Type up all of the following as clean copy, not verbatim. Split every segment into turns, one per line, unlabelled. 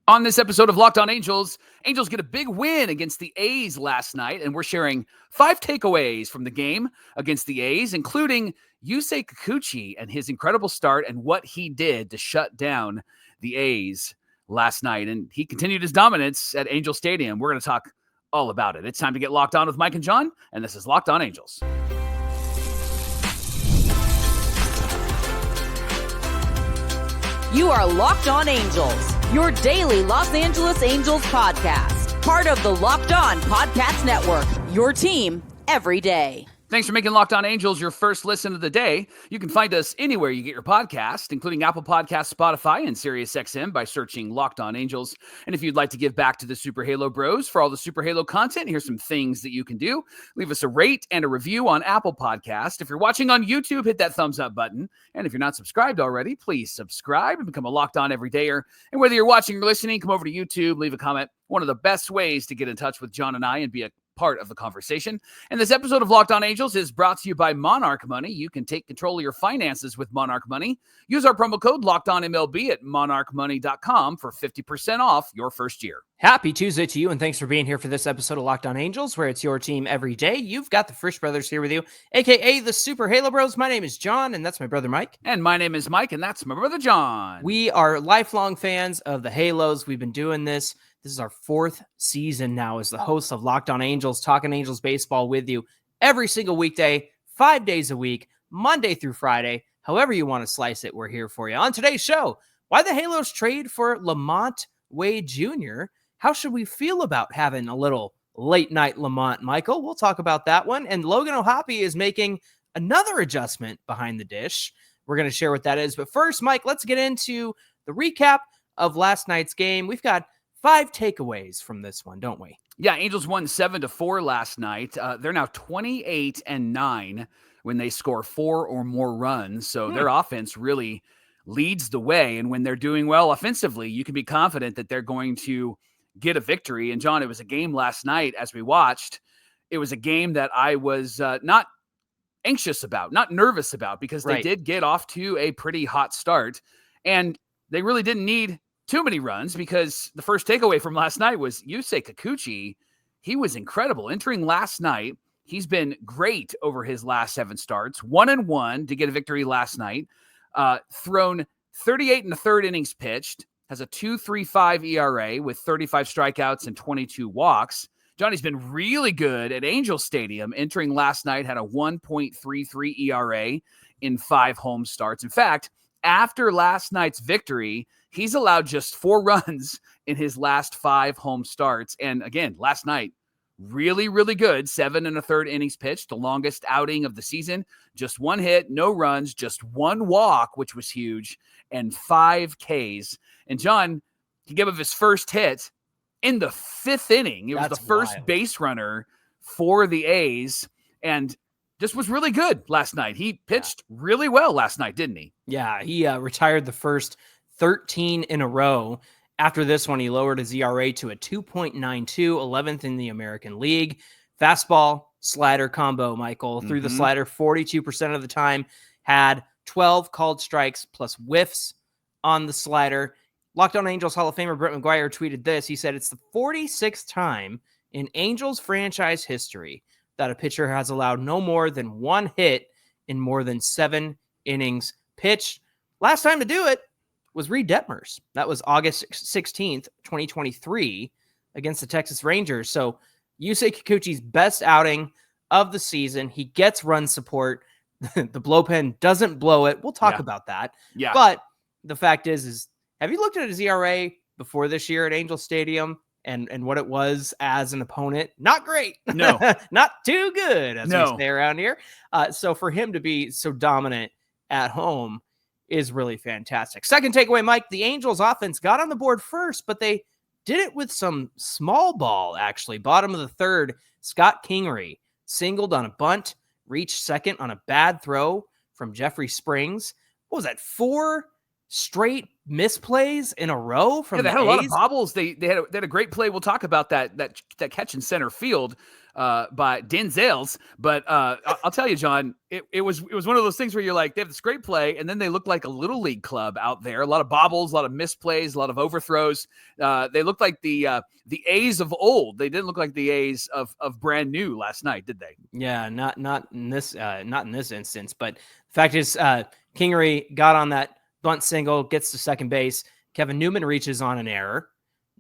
On this episode of Locked On Angels, Angels get a big win against the A's last night, and we're sharing 5 takeaways from the game against the A's, including Yusei Kikuchi and his incredible start and what he did to shut down the A's last night. And he continued his dominance at Angel Stadium. We're going to talk all about it. It's time to get locked on with Mike and John, and this is Locked On Angels.
You are Locked On Angels, your daily Los Angeles Angels podcast. Part of the Locked On Podcast Network, your team every day.
Thanks for making Locked On Angels your first listen of the day. You can find us anywhere you get your podcast, including Apple Podcasts, Spotify, and SiriusXM by searching Locked On Angels. And if you'd like to give back to the Super Halo Bros for all the Super Halo content, here's some things that you can do. Leave us a rate and a review on Apple Podcast. If you're watching on YouTube, hit that thumbs up button. And if you're not subscribed already, please subscribe and become a Locked On Everydayer. And whether you're watching or listening, come over to YouTube, leave a comment. One of the best ways to get in touch with John and I and be a part of the conversation. And this episode of Locked On Angels is brought to you by Monarch Money. You can take control of your finances with Monarch Money. Use our promo code LOCKEDONMLB at monarchmoney.com for 50% off your first year.
Happy Tuesday to you, and thanks for being here for this episode of Locked On Angels, where it's your team every day. You've got the Frisch Brothers here with you, a.k.a. the Super Halo Bros. My name is John, and that's my brother Mike.
And my name is Mike, and that's my brother John.
We are lifelong fans of the Halos. We've been doing this. This is our 4th season now as the host of Locked On Angels, talking Angels baseball with you every single weekday, 5 days a week, Monday through Friday. However you want to slice it, we're here for you. On today's show, why the Halos trade for LaMonte Wade Jr., how should we feel about having a little late night LaMonte, Michael? We'll talk about that one. And Logan O'Hoppe is making another adjustment behind the dish. We're going to share what that is. But first, Mike, let's get into the recap of last night's game. We've got 5 takeaways from this one, don't we?
Yeah, Angels won 7-4 last night. They're now 28-9 when they score 4 or more runs. So their offense really leads the way. And when they're doing well offensively, you can be confident that they're going to get a victory. And John, it was a game last night as we watched. It was a game that I was not anxious about, not nervous about, because they did get off to a pretty hot start. And they really didn't need too many runs, because the first takeaway from last night was Yusei Kikuchi. He was incredible. Entering last night, he's been great over his last 7 starts. 1-1 to get a victory last night. Thrown 38 1/3 innings pitched. Has a 2.35 ERA with 35 strikeouts and 22 walks. Johnny's been really good at Angel Stadium. Entering last night, had a 1.33 ERA in 5 home starts. In fact, after last night's victory, he's allowed just 4 runs in his last 5 home starts. And again, last night, really, really good. 7 1/3 innings pitched, the longest outing of the season. Just 1 hit, no runs, just 1 walk, which was huge, and 5 Ks. And John, he gave up his first hit in the 5th inning. It was the first base runner for the A's, and just was really good last night. He pitched really well last night, didn't he?
Yeah, he retired the first 13 in a row. After this one, he lowered his ERA to a 2.92, 11th in the American League. Fastball, slider combo, Michael. Threw the slider 42% of the time. Had 12 called strikes plus whiffs on the slider. Locked On Angels Hall of Famer Brett McGuire tweeted this. He said, "It's the 46th time in Angels franchise history that a pitcher has allowed no more than 1 hit in more than 7 innings pitched." Last time to do it was Reed Detmers. That was August 16th, 2023 against the Texas Rangers. So Yusei Kikuchi's best outing of the season. He gets run support. The blow pen doesn't blow it. We'll talk about that.
Yeah.
But the fact is have you looked at his ERA before this year at Angel Stadium and what it was as an opponent? Not great.
No.
Not too good, as we say around here. So for him to be so dominant at home is really fantastic. Second takeaway, Mike, the Angels offense got on the board first, but they did it with some small ball, actually. Bottom of the 3rd, Scott Kingery singled on a bunt, reached second on a bad throw from Jeffrey Springs. What was that, 4 straight misplays in a row from
they
the
had a lot of
A's.
bobbles. They had a great play. We'll talk about that catch in center field by Denzel's. But I'll tell you, John, it was one of those things where you're like, they have this great play, and then they look like a little league club out there. A lot of bobbles, a lot of misplays, a lot of overthrows. They looked like the A's of old. They didn't look like the A's of brand new last night, did they?
Yeah, not in this instance. But the fact is, Kingery got on that bunt single, gets to second base. Kevin Newman reaches on an error.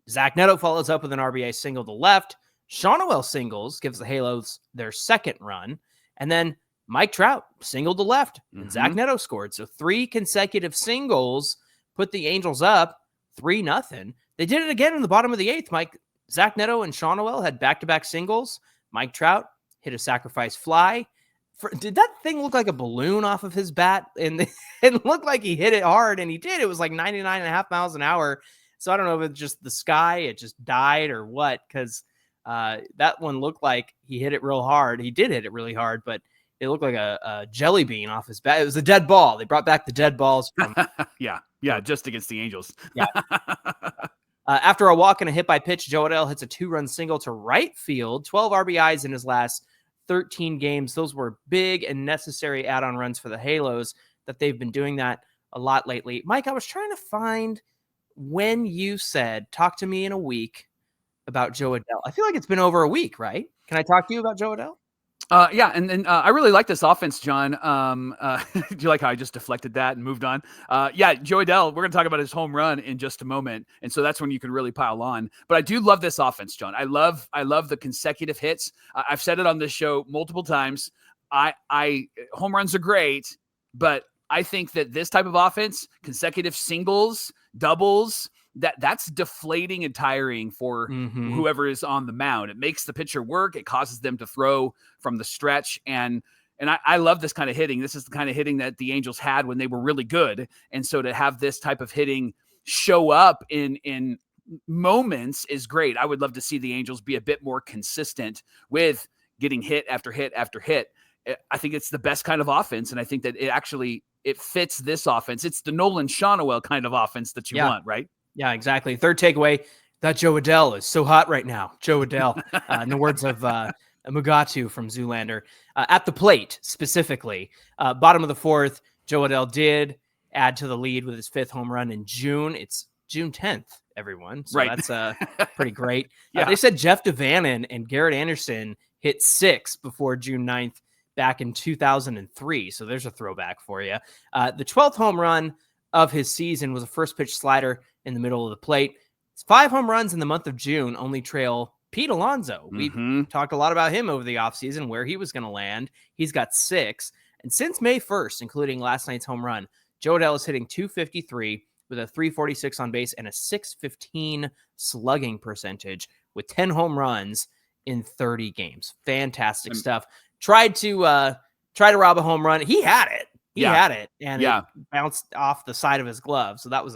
Zach Neto follows up with an RBI single to left. Shawnuel singles, gives the Halos their second run. And then Mike Trout singled to left, and Zach Neto scored. So 3 consecutive singles put the Angels up 3-0. They did it again in the bottom of the 8th. Zach Neto and Shawnuel had back-to-back singles. Mike Trout hit a sacrifice fly. Did that thing look like a balloon off of his bat? And it looked like he hit it hard, and he did. It was like 99.5 miles an hour. So I don't know if it's just the sky, it just died or what, because that one looked like he hit it real hard. He did hit it really hard, but it looked like a jelly bean off his bat. It was a dead ball. They brought back the dead balls from
yeah, just against the Angels.
Yeah. After a walk and a hit by pitch, Jo Adell hits a 2-run single to right field, 12 RBIs in his last 13 games. Those were big and necessary add-on runs for the Halos that they've been doing that a lot lately. Mike, I was trying to find when you said, talk to me in a week about Jo Adell. I feel like it's been over a week, right? Can I talk to you about Jo Adell?
Yeah, and I really like this offense, John. Do you like how I just deflected that and moved on? Yeah, Jo Adell, we're going to talk about his home run in just a moment, and so that's when you can really pile on. But I do love this offense, John. I love the consecutive hits. I've said it on this show multiple times. Home runs are great, but I think that this type of offense, consecutive singles, doubles, that's deflating and tiring for whoever is on the mound. It makes the pitcher work. It causes them to throw from the stretch. And I love this kind of hitting. This is the kind of hitting that the Angels had when they were really good. And so to have this type of hitting show up in moments is great. I would love to see the Angels be a bit more consistent with getting hit after hit after hit. I think it's the best kind of offense. And I think that it fits this offense. It's the Nolan Shawnuel kind of offense that you want, right?
Yeah, exactly. Third takeaway, that Jo Adell is so hot right now. Jo Adell, in the words of Mugatu from Zoolander. At the plate, specifically, bottom of the 4th, Jo Adell did add to the lead with his 5th home run in June. It's June 10th, everyone. So that's pretty great. They said Jeff Devannon and Garrett Anderson hit 6 before June 9th back in 2003. So there's a throwback for you. The 12th home run of his season was a first pitch slider in the middle of the plate. It's 5 home runs in the month of June, only trail Pete Alonso. We talked a lot about him over the offseason, where he was going to land. He's got 6. And since May 1st, including last night's home run, Jo Adell is hitting .253 with a .346 on base and a .615 slugging percentage with 10 home runs in 30 games. Fantastic stuff. Tried to rob a home run. He had it. He had it, and it bounced off the side of his glove. So that was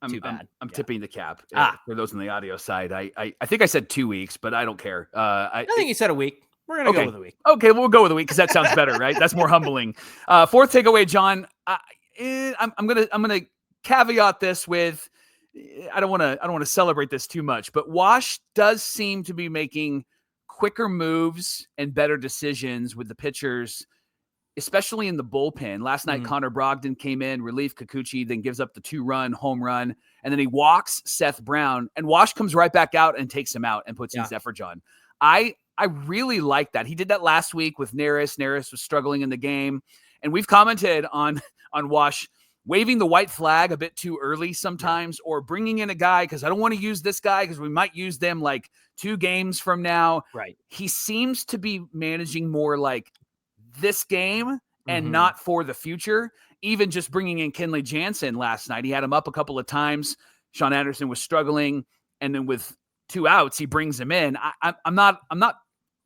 too bad.
I'm tipping the cap for those on the audio side. I think I said 2 weeks, but I don't care. I
think you said a week. We're gonna go with a week.
Okay, we'll go with a week because that sounds better, right? That's more humbling. 4th takeaway, John. I'm gonna caveat this with I don't want to celebrate this too much, but Wash does seem to be making quicker moves and better decisions with the pitchers, especially in the bullpen. Last night, Connor Brogdon came in, relieved Kikuchi, then gives up the 2-run home run, and then he walks Seth Brown, and Wash comes right back out and takes him out and puts in Zephyr on. I really like that. He did that last week with Neris. Neris was struggling in the game, and we've commented on Wash waving the white flag a bit too early sometimes, or bringing in a guy because I don't want to use this guy because we might use them like 2 games from now.
Right.
He seems to be managing more like this game and not for the future. Even just bringing in Kenley Jansen last night, he had him up a couple of times. Sean Anderson was struggling, and then with 2 outs, he brings him in. I'm not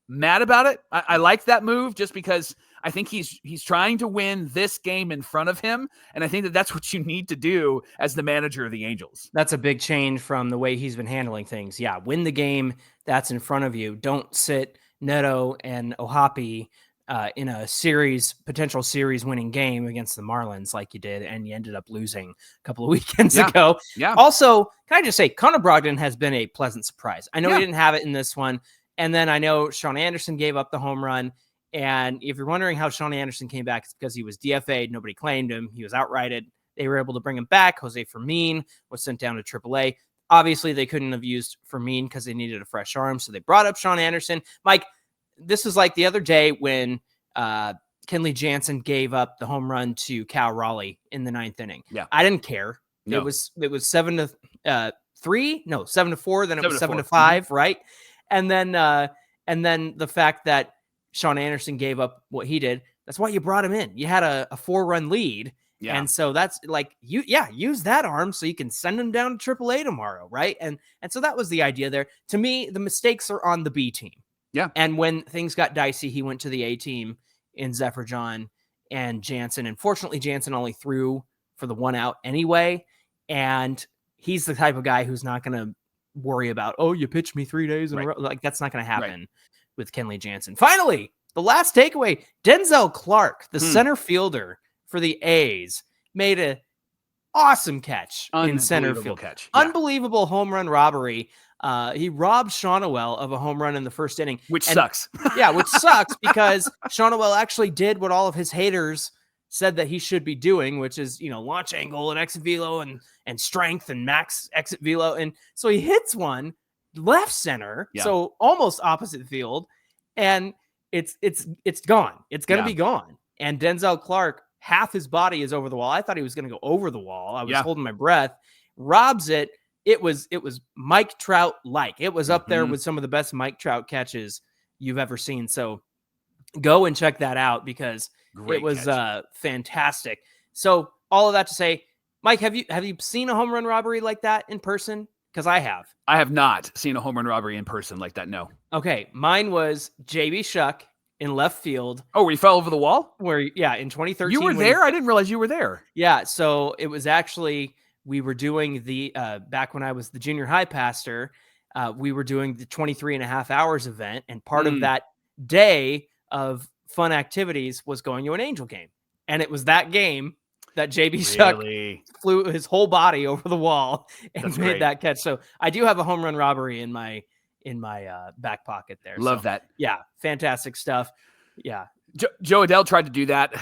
mad about it. I like that move just because I think he's trying to win this game in front of him, and I think that's what you need to do as the manager of the Angels.
That's a big change from the way he's been handling things. Yeah, win the game that's in front of you. Don't sit Neto and OHoppe in a potential series winning game against the Marlins like you did, and you ended up losing a couple of weekends ago.
Yeah.
Also, can I just say, Connor Brogdon has been a pleasant surprise. I know he didn't have it in this one. And then I know Sean Anderson gave up the home run. And if you're wondering how Sean Anderson came back, it's because he was DFA'd. Nobody claimed him. He was outrighted. They were able to bring him back. Jose Fermin was sent down to AAA. Obviously, they couldn't have used Fermin because they needed a fresh arm. So they brought up Sean Anderson. Mike, this was like the other day when Kenley Jansen gave up the home run to Cal Raleigh in the 9th inning.
Yeah.
I didn't care.
No.
It was 7-3. No, 7-4. Then it was 7-5.
Mm-hmm.
Right. And then the fact that Sean Anderson gave up what he did, that's why you brought him in. You had a 4-run lead. Yeah. And so that's like, use that arm so you can send him down to AAA tomorrow. Right. And so that was the idea there. To me, the mistakes are on the B team.
Yeah.
And when things got dicey, he went to the A team in Zephyr John and Jansen. And fortunately, Jansen only threw for the 1 out anyway. And he's the type of guy who's not going to worry about, oh, you pitched me 3 days in a row. Like, that's not going to happen with Kenley Jansen. Finally, the last takeaway, Denzel Clarke, the center fielder for the A's, made an awesome catch in center field. Unbelievable home run robbery. He robbed Shonowell of a home run in the first inning.
Which sucks.
Which sucks because Shonowell actually did what all of his haters said that he should be doing, which is, launch angle and exit velo and strength and max exit velo. And so he hits one left center, so almost opposite field, and it's gone. It's going to be gone. And Denzel Clarke, half his body is over the wall. I thought he was going to go over the wall. I was holding my breath. Robs it. It was Mike Trout like. It was up there with some of the best Mike Trout catches you've ever seen. So go and check that out because it was fantastic. So all of that to say, Mike, have you seen a home run robbery like that in person? Because I have.
I have not seen a home run robbery in person like that. No.
Okay, mine was JB Shuck in left field.
Oh, where he fell over the wall?
In 2013.
You were there? I didn't realize you were there.
Yeah, so it was actually, we were doing the, back when I was the junior high pastor, we were doing the 23.5 hours event. And part of that day of fun activities was going to an Angel game. And it was that game that JB Shuck flew his whole body over the wall and made that catch. So I do have a home run robbery in my back pocket there.
Love that.
Yeah. Fantastic stuff. Yeah.
Jo Adell tried to do that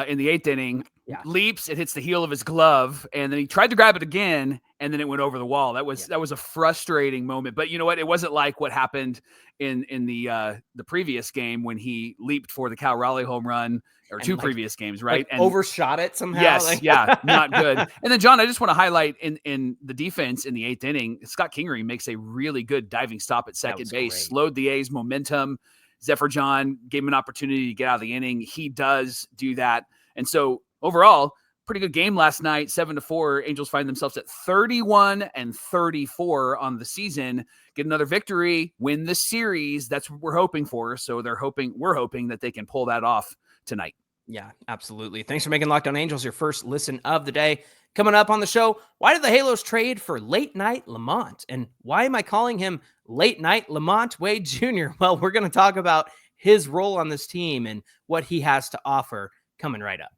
in the 8th inning.
Yeah.
Leaps, it hits the heel of his glove, and then he tried to grab it again, and then it went over the wall. That was a frustrating moment. But you know what? It wasn't like what happened in the previous game when he leaped for the Cal Raleigh home run, or two previous games, right?
And overshot it somehow.
Yes, not good. And then, John, I just want to highlight in the defense in the 8th inning, Scott Kingery makes a really good diving stop at second base, slowed the A's momentum. Zephyr John gave him an opportunity to get out of the inning. He does do that. And so overall, pretty good game last night, 7-4. Angels find themselves at 31-34 on the season. Get another victory, win the series. That's what we're hoping for. So we're hoping that they can pull that off tonight.
Yeah, absolutely. Thanks for making Locked On Angels your first listen of the day. Coming up on the show, why did the Halos trade for late night LaMonte? And why am I calling him late night LaMonte Wade Jr.? Well, we're going to talk about his role on this team and what he has to offer coming right up.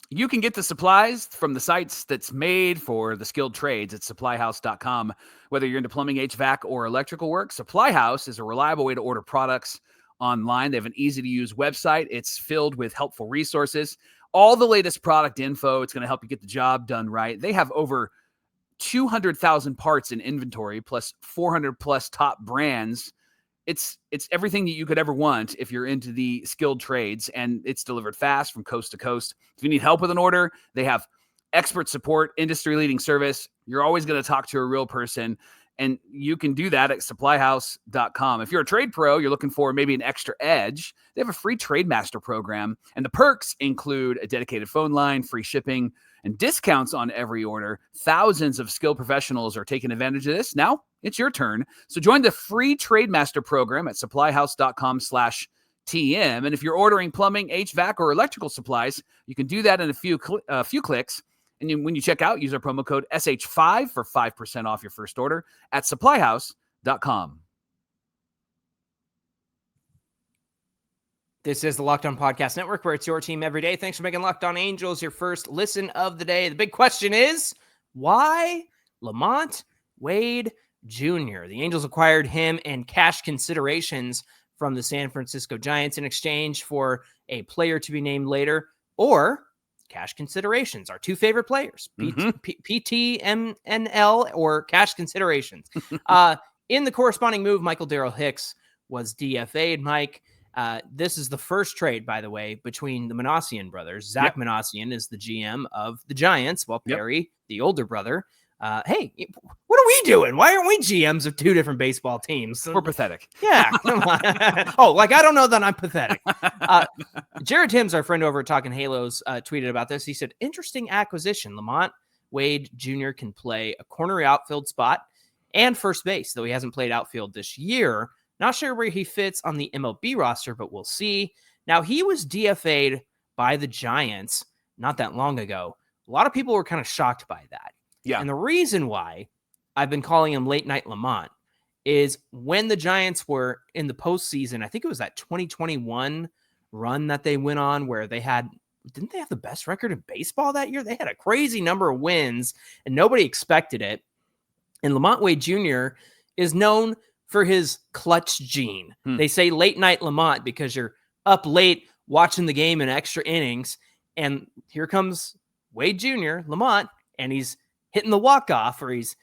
You can get the supplies from the sites that's made for the skilled trades at supplyhouse.com. Whether you're into plumbing, HVAC, or electrical work, Supply House is a reliable way to order products online. They have an easy-to-use website. It's filled with helpful resources, all the latest product info. It's going to help you get the job done right. They have over 200,000 parts in inventory, plus 400 plus top brands. It's everything that you could ever want if you're into the skilled trades, and it's delivered fast from coast to coast. If you need help with an order, they have expert support, industry-leading service. You're always going to talk to a real person, and you can do that at supplyhouse.com. If you're a trade pro, you're looking for maybe an extra edge, they have a free Trade Master program, and the perks include a dedicated phone line, free shipping, and discounts on every order. Thousands of skilled professionals are taking advantage of this. Now it's your turn. So join the free Trade Master program at supplyhouse.com/TM. And if you're ordering plumbing, HVAC, or electrical supplies, you can do that in a few clicks. And when you check out, use our promo code SH5 for 5% off your first order at supplyhouse.com.
This is the Locked On Podcast Network, where it's your team every day. Thanks for making Locked On Angels your first listen of the day. The big question is, why LaMonte Wade Jr.? The Angels acquired him and cash considerations from the San Francisco Giants in exchange for a player to be named later, or cash considerations. Our two favorite players, PTMNL or cash considerations. In the corresponding move, Michael Darrell Hicks was DFA'd. Mike, this is the first trade, by the way, between the Manassian brothers. Zach Manassian is the GM of the Giants, while Perry, the older brother, hey, what are we doing? Why aren't we GMs of two different baseball teams?
We're pathetic.
Yeah, come on. Oh, I don't know that I'm pathetic. Jared Timms, our friend over at Talking Halos, tweeted about this. He said, interesting acquisition. LaMonte Wade Jr. can play a corner outfield spot and first base, though he hasn't played outfield this year. Not sure where he fits on the MLB roster, but we'll see. Now, he was DFA'd by the Giants not that long ago. A lot of people were kind of shocked by that.
Yeah.
And the reason why I've been calling him late night LaMonte is when the Giants were in the postseason, I think it was that 2021 run that they went on where didn't they have the best record in baseball that year? They had a crazy number of wins and nobody expected it. And LaMonte Wade Jr. is known for his clutch gene. They say late night LaMonte because you're up late watching the game in extra innings. And here comes Wade Jr., LaMonte, and he's hitting the walk-off, or he's,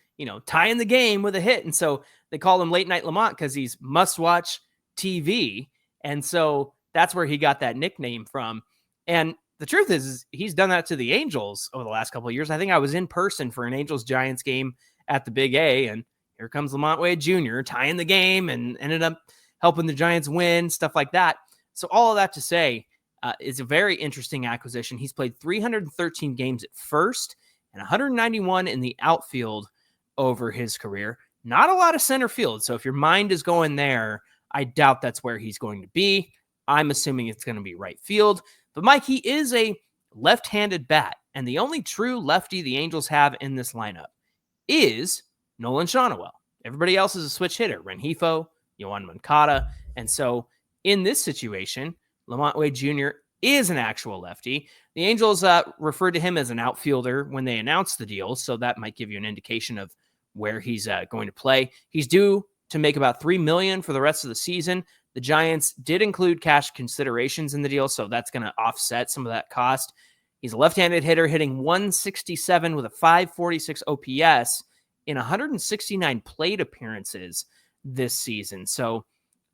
tying the game with a hit. And so they call him late night LaMonte because he's must-watch TV. And so that's where he got that nickname from. And the truth is he's done that to the Angels over the last couple of years. I think I was in person for an Angels-Giants game at the Big A, and here comes LaMonte Wade Jr. tying the game and ended up helping the Giants win, stuff like that. So all of that to say, it's a very interesting acquisition. He's played 313 games at first and 191 in the outfield over his career. Not a lot of center field. So if your mind is going there, I doubt that's where he's going to be. I'm assuming it's going to be right field. But Mike, he is a left-handed bat, and the only true lefty the Angels have in this lineup is Nolan Shawnewell. Everybody else is a switch hitter. Rengifo, Yohan Moncada. And so in this situation, LaMonte Wade Jr. is an actual lefty. The Angels referred to him as an outfielder when they announced the deal, so that might give you an indication of where he's going to play. He's due to make about $3 million for the rest of the season. The Giants did include cash considerations in the deal, so that's going to offset some of that cost. He's a left-handed hitter hitting 167 with a 546 OPS in 169 plate appearances this season. So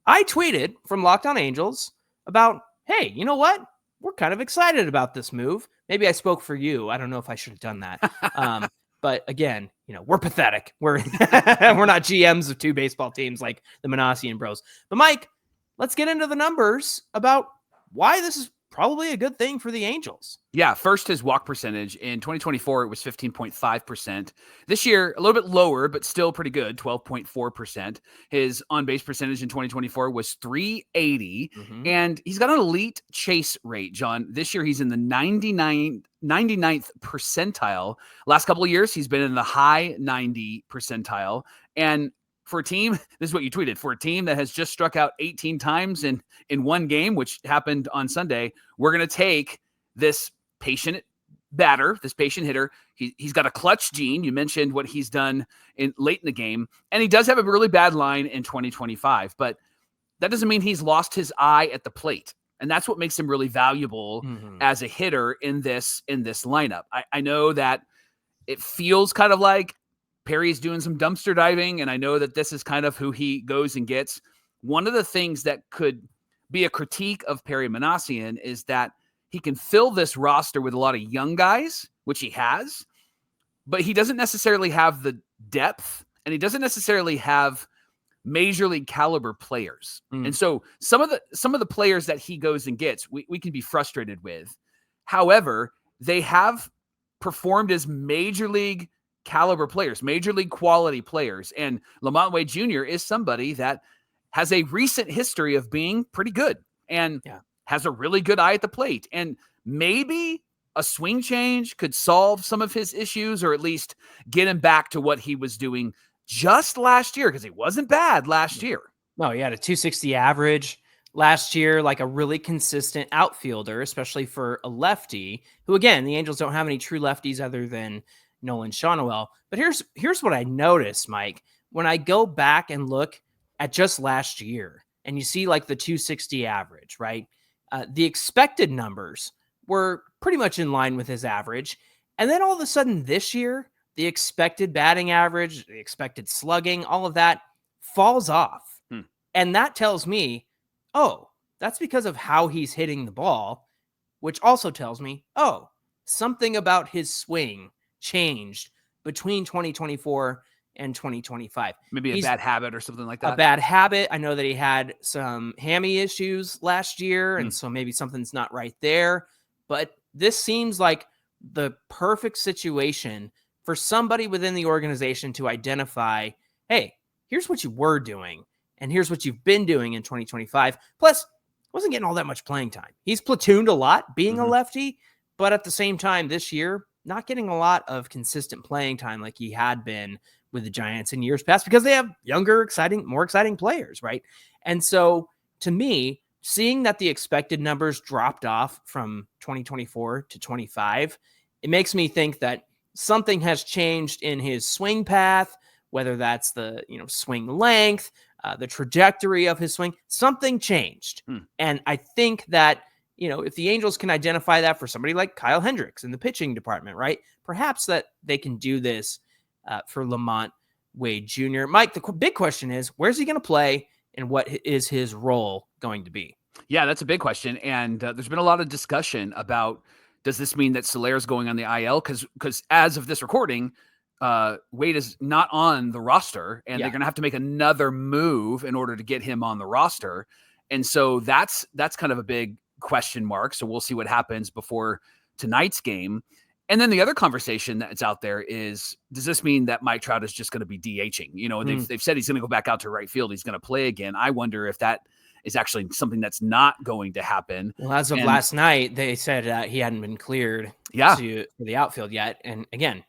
I tweeted from Locked On Angels about, hey, you know what? We're kind of excited about this move. Maybe I spoke for you. I don't know if I should have done that. But again, we're pathetic. We're we're not GMs of two baseball teams like the Manassian bros. But Mike, let's get into the numbers about why this is probably a good thing for the Angels.
Yeah, first his walk percentage. In 2024, it was 15.5%. This year, a little bit lower, but still pretty good, 12.4%. His on-base percentage in 2024 was .380, and he's got an elite chase rate, John. This year, he's in the 99th percentile. Last couple of years, he's been in the high 90 percentile. And for a team, this is what you tweeted, for a team that has just struck out 18 times in one game, which happened on Sunday, we're going to take this patient batter, this patient hitter. He's got a clutch gene. You mentioned what he's done late in the game, and he does have a really bad line in 2025, but that doesn't mean he's lost his eye at the plate. And that's what makes him really valuable as a hitter in this lineup. I know that it feels kind of like Perry's doing some dumpster diving, and I know that this is kind of who he goes and gets. One of the things that could be a critique of Perry Manassian is that he can fill this roster with a lot of young guys, which he has, but he doesn't necessarily have the depth, and he doesn't necessarily have major league caliber players. And so some of the players that he goes and gets, we can be frustrated with. However, they have performed as major league caliber players, major league quality players. And LaMonte Wade Jr. is somebody that has a recent history of being pretty good and has a really good eye at the plate. And maybe a swing change could solve some of his issues, or at least get him back to what he was doing just last year, because he wasn't bad last year.
No, he had a 260 average last year like a really consistent outfielder, especially for a lefty, who again, the Angels don't have any true lefties other than Nolan Schanuel. But here's what I noticed, Mike. When I go back and look at just last year and you see like the 260 average, right? The expected numbers were pretty much in line with his average. And then all of a sudden this year, the expected batting average, the expected slugging, all of that falls off. And that tells me, oh, that's because of how he's hitting the ball, which also tells me, oh, something about his swing changed between 2024 and 2025.
Maybe a bad habit or something like that.
A bad habit. I know that he had some hammy issues last year, and so maybe something's not right there. But this seems like the perfect situation for somebody within the organization to identify, hey, here's what you were doing, and here's what you've been doing in 2025. Plus, wasn't getting all that much playing time. He's platooned a lot being a lefty, but at the same time this year, not getting a lot of consistent playing time like he had been with the Giants in years past because they have younger, more exciting players, right? And so to me, seeing that the expected numbers dropped off from 2024 to 25, it makes me think that something has changed in his swing path, whether that's the swing length, the trajectory of his swing, something changed. And I think that, if the Angels can identify that for somebody like Kyle Hendricks in the pitching department, right, perhaps that they can do this for LaMonte Wade Jr. Mike, the big question is, where's he going to play and what is his role going to be?
Yeah, that's a big question. And there's been a lot of discussion about, does this mean that Soler's going on the IL? Because as of this recording, Wade is not on the roster, and they're going to have to make another move in order to get him on the roster. And so that's kind of a big question mark. So we'll see what happens before tonight's game. And then the other conversation that's out there is, does this mean that Mike Trout is just going to be DHing? They've said he's going to go back out to right field. He's going to play again. I wonder if that is actually something that's not going to happen.
Well, as of last night, they said he hadn't been cleared for the outfield yet. And again,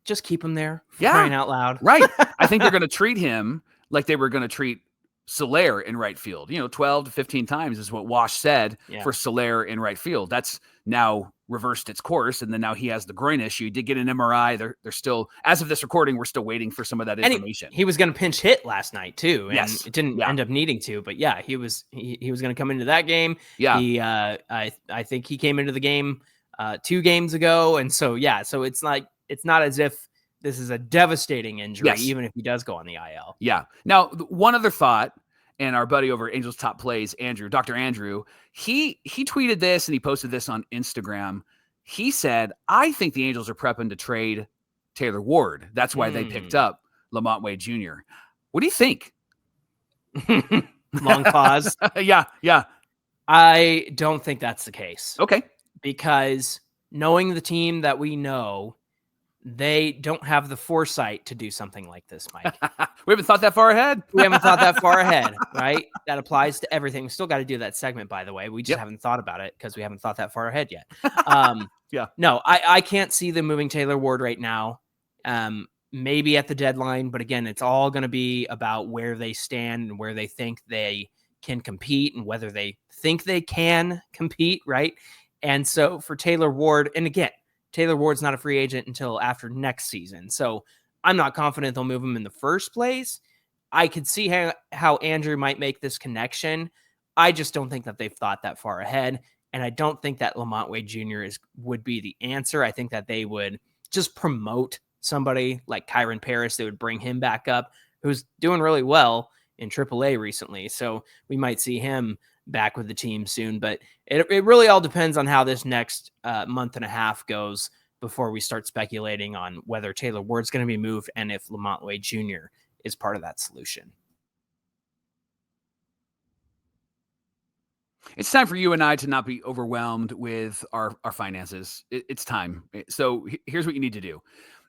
just keep him there. Crying out loud.
Right. I think they're going to treat him like they were going to treat Soler in right field. 12 to 15 times is what Wash said for Soler in right field. That's now reversed its course, and then now he has the groin issue. He did get an MRI. They're still, as of this recording, we're still waiting for some of that information.
He was going to pinch hit last night too, and it didn't end up needing to. But he was going to come into that game. Yeah, I think he came into the game 2 games ago, and so it's not as if this is a devastating injury, even if he does go on the IL.
Yeah. Now, one other thought, and our buddy over at Angels Top Plays, Dr. Andrew, he tweeted this and he posted this on Instagram. He said, I think the Angels are prepping to trade Taylor Ward. That's why they picked up LaMonte Wade Jr. What do you think?
Long pause.
Yeah.
I don't think that's the case.
Okay.
Because knowing the team that we know, they don't have the foresight to do something like this, Mike.
We haven't thought that far ahead.
Right? That applies to everything. We still got to do that segment, by the way. We just haven't thought about it because we haven't thought that far ahead yet. No, I can't see them moving Taylor Ward right now. Maybe at the deadline, but again, it's all going to be about where they stand and where they think they can compete and whether they think they can compete, right? And so for Taylor Ward, and again, Taylor Ward's not a free agent until after next season. So I'm not confident they'll move him in the first place. I could see how Andrew might make this connection. I just don't think that they've thought that far ahead. And I don't think that LaMonte Wade Jr. would be the answer. I think that they would just promote somebody like Kyron Paris. They would bring him back up, who's doing really well in AAA recently. So we might see him back with the team soon, but it really all depends on how this next month and a half goes before we start speculating on whether Taylor Ward's going to be moved and if LaMonte Wade Jr. is part of that solution.
It's time for you and I to not be overwhelmed with our finances. It's time. So here's what you need to do.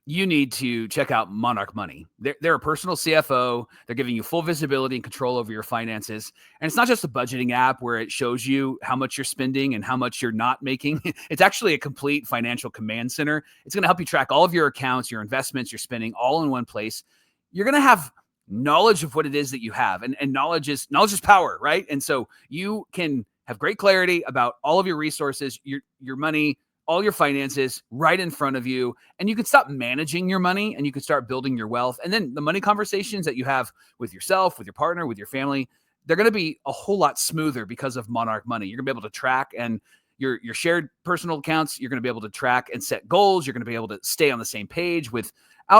You need to check out Monarch Money. They're a personal CFO. They're giving you full visibility and control over your finances. And it's not just a budgeting app where it shows you how much you're spending and how much you're not making. It's actually a complete financial command center. It's going to help you track all of your accounts, your investments, your spending all in one place. You're going to have knowledge of what it is that you have. And knowledge is power, right? And so you can have great clarity about all of your resources, your money, all your finances right in front of you. And you can stop managing your money and you can start building your wealth. And then the money conversations that you have with yourself, with your partner, with your family, they're going to be a whole lot smoother because of Monarch Money. You're going to be able to track, and your shared personal accounts, you're going to be able to track and set goals. You're going to be able to stay on the same page without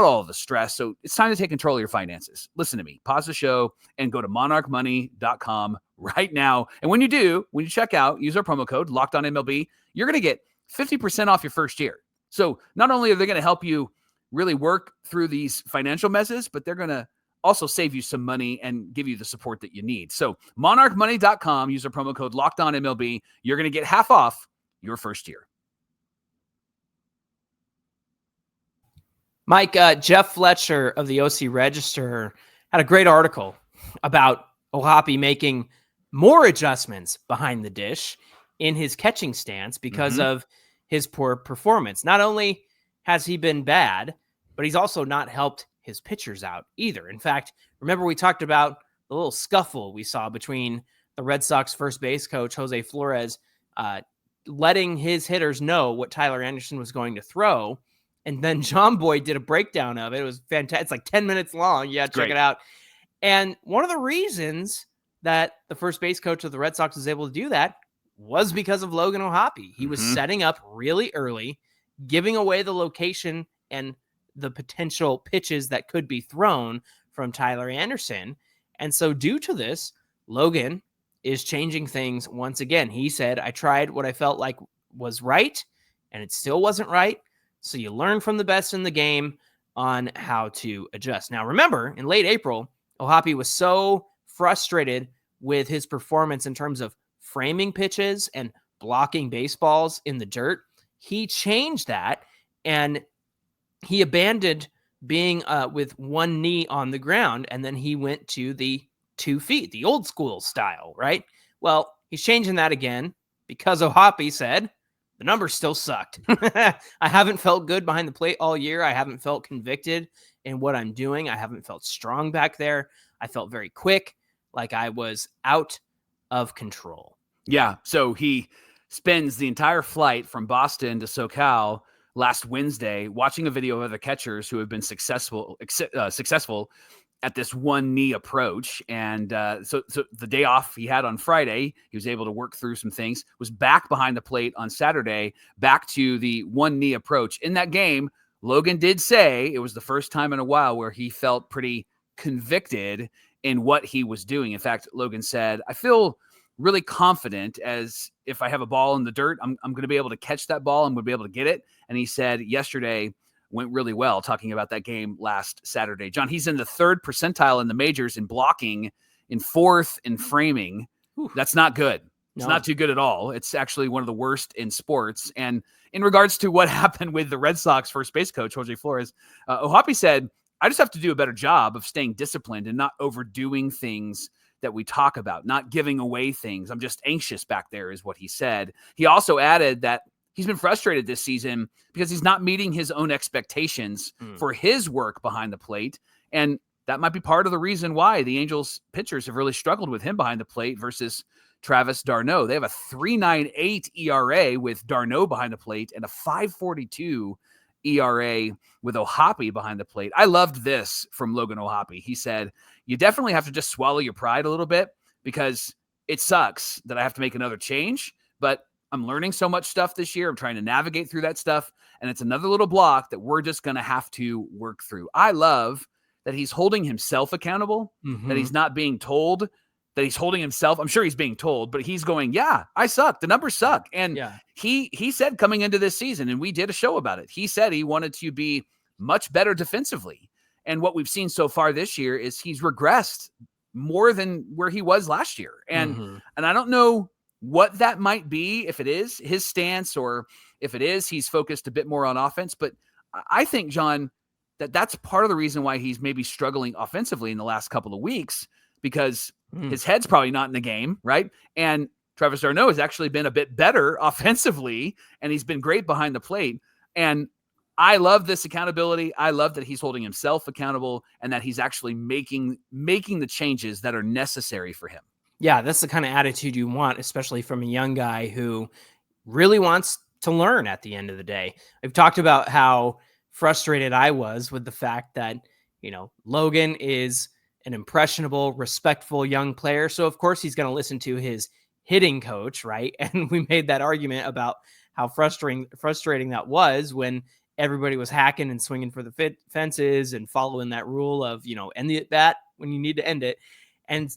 all of the stress. So it's time to take control of your finances. Listen to me, pause the show and go to monarchmoney.com right now. And when you check out, use our promo code LOCKEDONMLB, you're going to get 50% off your first year. So not only are they going to help you really work through these financial messes, but they're going to also save you some money and give you the support that you need. So monarchmoney.com, use our promo code LOCKEDONMLB. You're going to get half off your first year.
Mike, Jeff Fletcher of the OC Register had a great article about OHoppe making more adjustments behind the dish in his catching stance because of his poor performance. Not only has he been bad, but he's also not helped his pitchers out either. In fact, remember we talked about the little scuffle we saw between the Red Sox first base coach, Jose Flores, letting his hitters know what Tyler Anderson was going to throw. And then John Boy did a breakdown of it. It was fantastic. It's like 10 minutes long. Yeah, check it out. And one of the reasons that the first base coach of the Red Sox was able to do that was because of Logan O'Hoppe. He was setting up really early, giving away the location and the potential pitches that could be thrown from Tyler Anderson. And so due to this, Logan is changing things once again. He said, I tried what I felt like was right, and it still wasn't right. So you learn from the best in the game on how to adjust. Now, remember, in late April, O'Hoppe was so frustrated with his performance in terms of framing pitches and blocking baseballs in the dirt. He changed that, and he abandoned being with one knee on the ground, and then he went to the 2 feet, the old school style, right? Well, he's changing that again because O'Hoppe said, the numbers still sucked. I haven't felt good behind the plate all year. I haven't felt convicted in what I'm doing. I haven't felt strong back there. I felt very quick, like I was out of control.
Yeah, so he spends the entire flight from Boston to SoCal last Wednesday watching a video of other catchers who have been successful at this one knee approach. And so the day off he had on Friday, he was able to work through some things, was back behind the plate on Saturday, back to the one knee approach. In that game, Logan did say it was the first time in a while where he felt pretty convicted in what he was doing. In fact, Logan said, I feel really confident as if I have a ball in the dirt, I'm going to be able to catch that ball. I'm going to be able to get it. And he said yesterday went really well, talking about that game last Saturday. John, he's in the 3rd percentile in the majors in blocking, in 4th in framing. That's not good. It's not too good at all. It's actually one of the worst in sports. And in regards to what happened with the Red Sox first base coach, Jose Flores, O'Hoppe said, I just have to do a better job of staying disciplined and not overdoing things that we talk about, not giving away things. I'm just anxious back there is what he said. He also added that he's been frustrated this season because he's not meeting his own expectations for his work behind the plate. And that might be part of the reason why the Angels pitchers have really struggled with him behind the plate versus Travis d'Arnaud. They have a 3.98 ERA with d'Arnaud behind the plate and a 5.42 ERA with O'Hoppe behind the plate. I loved this from Logan O'Hoppe. He said, you definitely have to just swallow your pride a little bit because it sucks that I have to make another change, but I'm learning so much stuff this year. I'm trying to navigate through that stuff. And it's another little block that we're just going to have to work through. I love that he's holding himself accountable, that he's not being told that he's holding himself. I'm sure he's being told, but he's going, yeah, I suck. The numbers suck. And he said coming into this season, and we did a show about it, he said he wanted to be much better defensively. And what we've seen so far this year is he's regressed more than where he was last year. And I don't know what that might be, if it is his stance or if it is he's focused a bit more on offense. But I think, John, that's part of the reason why he's maybe struggling offensively in the last couple of weeks, because his head's probably not in the game, right? And Travis d'Arnaud has actually been a bit better offensively, and he's been great behind the plate. And I love this accountability. I love that he's holding himself accountable and that he's actually making the changes that are necessary for him.
Yeah, that's the kind of attitude you want, especially from a young guy who really wants to learn at the end of the day. I've talked about how frustrated I was with the fact that, Logan is an impressionable, respectful young player. So of course he's going to listen to his hitting coach, right? And we made that argument about how frustrating that was when everybody was hacking and swinging for the fences and following that rule of, end the at bat when you need to end it. And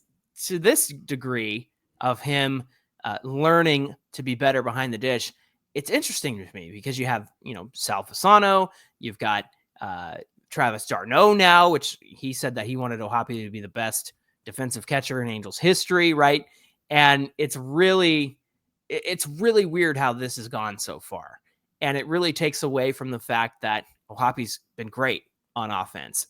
to this degree of him learning to be better behind the dish, it's interesting to me because you have, Sal Fasano, you've got Travis d'Arnaud now, which he said that he wanted OHoppe to be the best defensive catcher in Angels history, right? And it's really weird how this has gone so far. And it really takes away from the fact that OHoppe's been great on offense.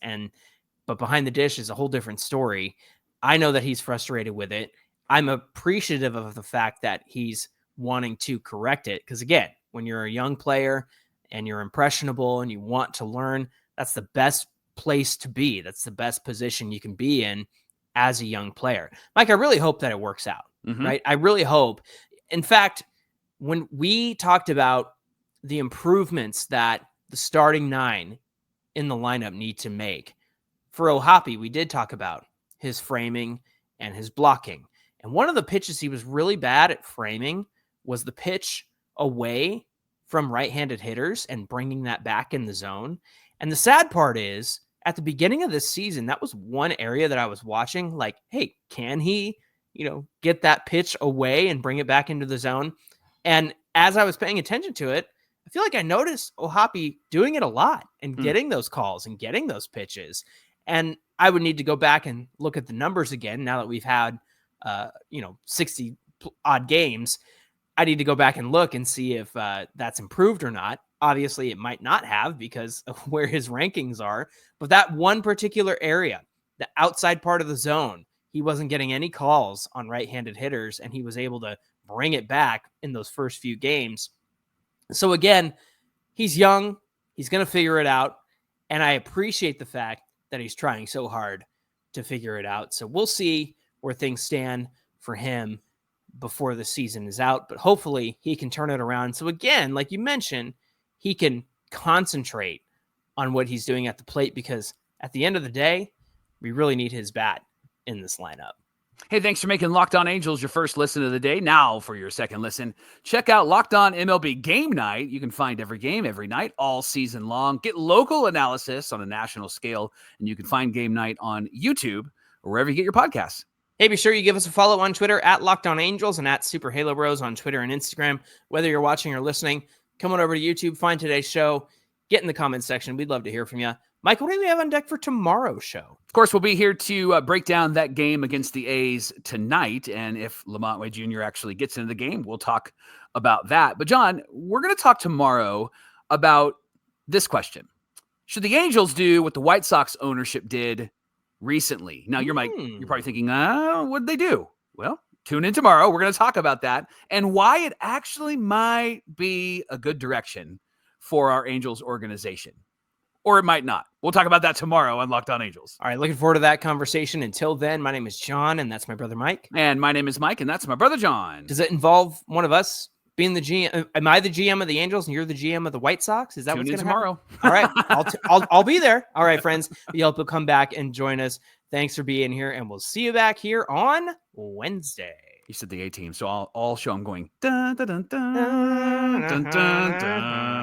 But behind the dish is a whole different story. I know that he's frustrated with it. I'm appreciative of the fact that he's wanting to correct it. Because again, when you're a young player and you're impressionable and you want to learn, that's the best place to be. That's the best position you can be in as a young player. Mike, I really hope that it works out, right? I really hope. In fact, when we talked about the improvements that the starting 9 in the lineup need to make, for OHoppe, we did talk about his framing and his blocking. And one of the pitches he was really bad at framing was the pitch away from right-handed hitters and bringing that back in the zone. And the sad part is, at the beginning of this season, that was one area that I was watching like, hey, can he, get that pitch away and bring it back into the zone? And as I was paying attention to it, I feel like I noticed OHoppe doing it a lot and getting those calls and getting those pitches. And I would need to go back and look at the numbers again now that we've had, 60 odd games. I need to go back and look and see if that's improved or not. Obviously, it might not have because of where his rankings are. But that one particular area, the outside part of the zone, he wasn't getting any calls on right-handed hitters, and he was able to bring it back in those first few games. So again, he's young. He's going to figure it out. And I appreciate the fact that he's trying so hard to figure it out. So we'll see where things stand for him before the season is out. But hopefully he can turn it around. So again, like you mentioned, he can concentrate on what he's doing at the plate because at the end of the day, we really need his bat in this lineup.
Hey, thanks for making Locked On Angels your first listen of the day. Now for your second listen, check out Locked On MLB Game Night. You can find every game every night all season long. Get local analysis on a national scale, and you can find Game Night on YouTube or wherever you get your podcasts.
Hey, be sure you give us a follow on Twitter at Locked On Angels and at Super Halo Bros on Twitter and Instagram. Whether you're watching or listening, come on over to YouTube, find today's show, get in the comments section. We'd love to hear from you. Mike, what do we have on deck for tomorrow's show?
Of course, we'll be here to break down that game against the A's tonight. And if LaMonte Wade Jr. actually gets into the game, we'll talk about that. But, John, we're going to talk tomorrow about this question. Should the Angels do what the White Sox ownership did recently? Now, you're probably thinking, what did they do? Well, tune in tomorrow. We're going to talk about that and why it actually might be a good direction for our Angels organization. Or it might not. We'll talk about that tomorrow on Locked On Angels.
All right, looking forward to that conversation. Until then, my name is John, and that's my brother Mike.
And my name is Mike, and that's my brother John.
Does it involve one of us being the GM? Am I the GM of the Angels, and you're the GM of the White Sox? Is that what's going to happen?
Tomorrow?
All right, I'll be there. All right, friends. We hope you'll come back and join us. Thanks for being here, and we'll see you back here on Wednesday.
You said the A team, so I'll show them going dun dun dun dun dun dun dun.